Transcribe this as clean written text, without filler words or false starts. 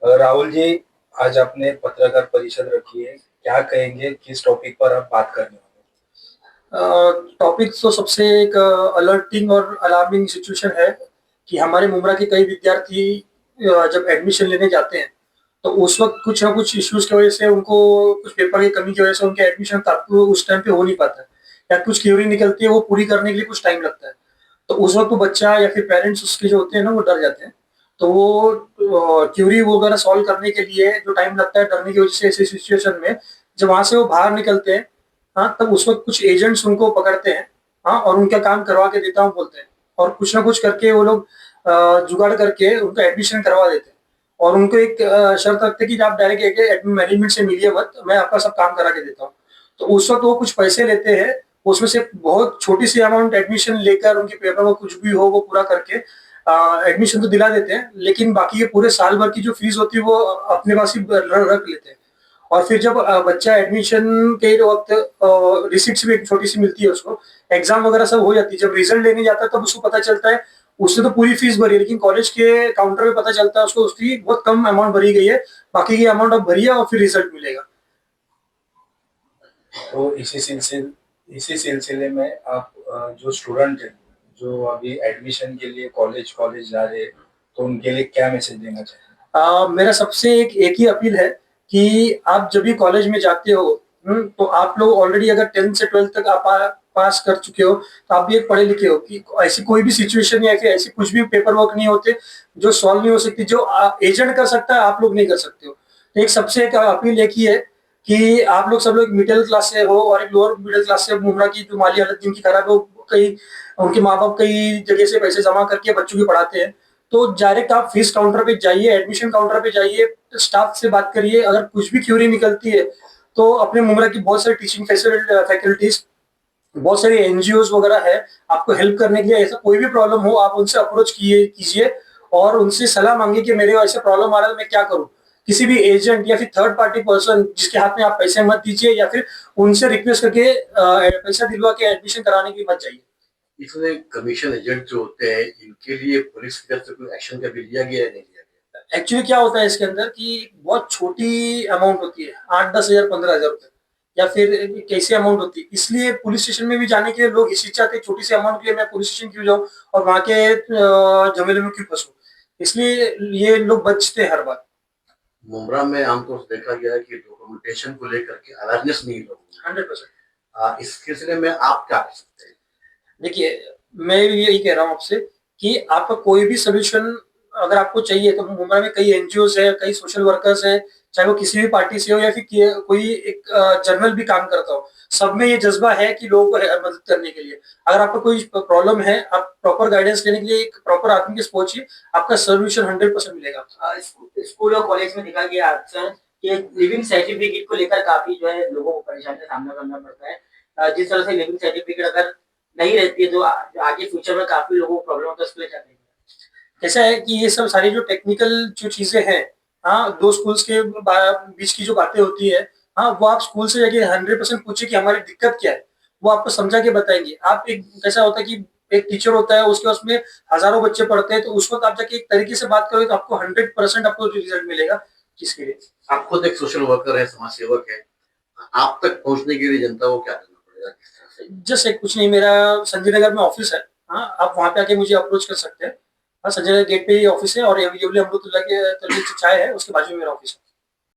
राहुल जी, आज आपने पत्रकार परिषद रखी है, क्या कहेंगे, किस टॉपिक पर आप बात करने वाले टॉपिक तो सबसे एक अलर्टिंग और अलार्मिंग सिचुएशन है कि हमारे मुमरा के कई विद्यार्थी जब एडमिशन लेने जाते हैं तो उस वक्त कुछ ना कुछ इश्यूज की वजह से उनको कुछ पेपर की कमी की वजह से उनके एडमिशन उस टाइम पे हो नहीं पाता है या कुछ क्यूरी निकलती है वो पूरी करने के लिए कुछ टाइम लगता है। तो उस वक्त वो बच्चा या फिर पेरेंट्स उसके जो होते हैं ना वो डर जाते हैं। तो वो क्यूरी वगैरह सॉल्व करने के लिए जो टाइम लगता है डरने की वजह से ऐसी सिचुएशन में जब वहां से वो बाहर निकलते हैं, हाँ, तब उस वक्त कुछ एजेंट्स उनको पकड़ते हैं, हाँ, और उनका काम करवा के देता हूँ बोलते हैं और कुछ ना कुछ करके वो लोग जुगाड़ करके उनका एडमिशन करवा देते हैं और उनको एक शर्त रखते हैं कि आप डायरेक्ट मैनेजमेंट से मिलिए मत, मैं आपका सब काम करा के देता हूँ। तो उस वक्त वो कुछ पैसे लेते हैं, उसमें से बहुत छोटी सी अमाउंट एडमिशन लेकर उनके पेपर में कुछ भी हो वो पूरा करके एडमिशन तो दिला देते हैं, लेकिन बाकी ये पूरे साल भर की जो फीस होती है वो अपने पास ही रख लेते हैं। और फिर जब बच्चा एडमिशन के वक्त रिसिप्ट भी एक छोटी सी मिलती है उसको, एग्जाम वगैरह सब हो जाती है, जब रिजल्ट लेने जाता है तब उसको पता चलता है उसने तो पूरी फीस भरी है, लेकिन कॉलेज के काउंटर में पता चलता है उसको उसकी बहुत कम अमाउंट भरी गई है, बाकी की अमाउंट अब भरी है और फिर रिजल्ट मिलेगा। तो इसी सिलसिले में आप जो स्टूडेंट हैं, जो अभी एडमिशन के लिए कॉलेज कॉलेज जा रहे हैं, तो उनके लिए क्या मैसेज देना चाहिए? मेरा सबसे एक ही अपील है कि आप जब भी कॉलेज में जाते हो, तो आप लोग ऑलरेडी अगर 10th से 12th तक आप पास कर चुके हो तो आप भी एक पढ़े लिखे हो कि ऐसी कोई भी सिचुएशन या फिर ऐसी कुछ भी पेपर वर्क नहीं होते जो सॉल्व नहीं हो सकती, जो एजेंट कर सकता है आप लोग नहीं कर सकते हो। तो एक सबसे एक अपील एक ही है कि आप लोग सब लोग मिडिल क्लास से हो और एक लोअर मिडिल क्लास से, मुमरा की जो माली हालत जिनकी खराब है वो कई उनके माँ बाप कई जगह से पैसे जमा करके बच्चों की पढ़ाते हैं। तो डायरेक्ट आप फीस काउंटर पे जाइए, एडमिशन काउंटर पे जाइए, स्टाफ से बात करिए, अगर कुछ भी क्यूरी निकलती है तो अपने मुमरा की बहुत सारी टीचिंग फैकल्टीज, बहुत सारी एनजीओ वगैरह है आपको हेल्प करने के लिए। ऐसा कोई भी प्रॉब्लम हो आप उनसे अप्रोच कीजिए और उनसे सलाह मांगिए कि मेरे ऐसे प्रॉब्लम आ रहा है मैं क्या करूं। किसी भी एजेंट या फिर थर्ड पार्टी पर्सन जिसके हाथ में आप पैसे मत दीजिए या फिर उनसे रिक्वेस्ट करके पैसा दिलवा के एडमिशन कराने की मत जाइए। इसमें कमीशन एजेंट जो होते हैं इनके लिए पुलिस की तरफ से कोई एक्शन कभी लिया गया है नहीं लिया गया? एक्चुअली क्या होता है इसके अंदर कि बहुत छोटी अमाउंट होती है, 8-10 हजार 15 हजार रुपए या फिर कैसी अमाउंट होती है, इसलिए पुलिस स्टेशन में भी जाने के लिए लोग हिचकिचाते हैं, छोटी सी अमाउंट के लिए मैं पुलिस स्टेशन क्यों जाऊं और वहां के झमेले में क्यों फंसूं, इसलिए ये लोग बचते हैं हर बार। मुमरा में आमतौर से देखा गया है कि डॉक्यूमेंटेशन को लेकर के अवेयरनेस नहीं लोगों में। 100%। इस सिलसिले में आप क्या कर सकते हैं? देखिए, मैं भी यही कह रहा हूँ आपसे कि आपका कोई भी सोल्यूशन अगर आपको चाहिए तो मुंबई में कई एनजीओ है, कई सोशल वर्कर्स है, चाहे वो किसी भी पार्टी से हो या फिर कोई एक जर्नल भी काम करता हो, सब में ये जज्बा है कि लोगों को मदद करने के लिए। अगर आपका कोई प्रॉब्लम है आप प्रॉपर गाइडेंस लेने के लिए एक प्रॉपर आदमी के पास पहुंचिए, आपका सोल्यूशन 100% मिलेगा। स्कूल और कॉलेज में देखा गया अक्सर कि लिविंग सर्टिफिकेट को लेकर काफी जो है लोगों को परेशानी का सामना करना पड़ता है। जिस तरह से लिविंग सर्टिफिकेट अगर नहीं रहती है तो जो आगे फ्यूचर में काफी लोगों को प्रॉब्लम होता है उसके लिए क्या करेंगे? कैसा है कि ये सब सारी जो टेक्निकल जो चीजें हैं, हाँ, दो स्कूल्स के बीच की जो बातें होती है, हाँ, वो आप स्कूल से जाके 100% पूछिए कि हमारी दिक्कत क्या है, वो आपको समझा के बताएंगे। आप एक कैसा होता है कि एक टीचर होता है उसके उसमें हजारों बच्चे पढ़ते हैं, तो उस वक्त आप जाके एक तरीके से बात करोगे तो आपको 100% आपको रिजल्ट मिलेगा। किसके लिए? आप खुद एक सोशल वर्कर है, समाज सेवक है, आप तक पहुंचने के लिए जनता को क्या करना पड़ेगा, किस तरह से? जस्ट एक कुछ नहीं, मेरा संजय नगर में ऑफिस है, हाँ, आप वहाँ पे आके मुझे अप्रोच कर सकते हैं। हाँ, संजय नगर गेट पे ही ऑफिस है और अवेलेबल अमृतुल्लाह के चाय है उसके बाजू में मेरा ऑफिस है।